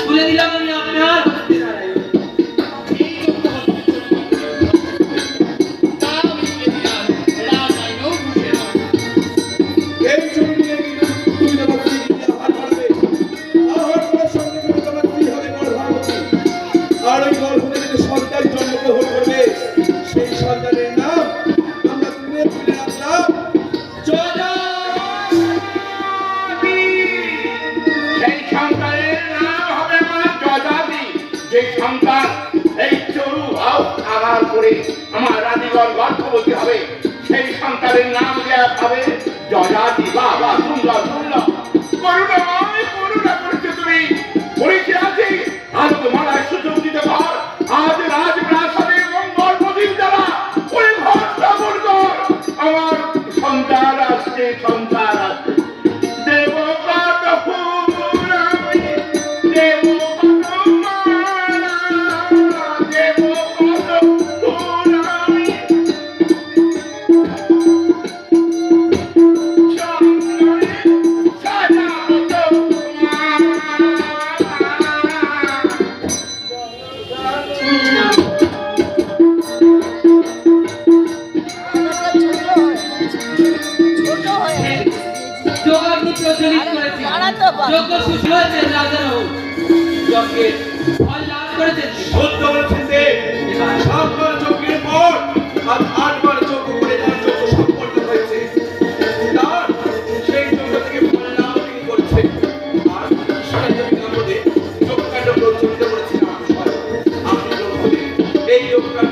তুলে দিলাম আমি আপনার সন্তান জন্মগ্রহণ করবে সেই সন্তানের নাম আমরা তুলে তুলে রাখলাম সন্তান এই চরু আমার করে আমার রানীগণ গর্ভবতী হবে সেই সন্তানের নাম দেওয়া হবে যযাতি। বাবা সুন্দর সুন্দর করুণাময় করুণা করছে তুমি পরীক্ষা আছে আজ তোমার সুযোগ দিতে পার আজ রাজপ্রাসাদে মঙ্গল প্রদীপ দ্বারা ওই ঘর স্থাপন কর আমার সন্তান আসছে সন্তান আসছে দেবগত ফুল দেব যোগ্য শিশু হয়েছে রাজা যজ্ঞে ফল লাভ করেছেন। সত্য বলেছেন যে 7 বার যজ্ঞের পর আর 8 বার যজ্ঞ করে তার যজ্ঞ সম্পন্ন হয়েছে। তার সেই যজ্ঞ থেকে ফল লাভ তিনি করছে। আর ঈশ্বরের জমির মধ্যে যজ্ঞকাণ্ড প্রচলিত করেছেন আমি এই যজ্ঞকাণ্ড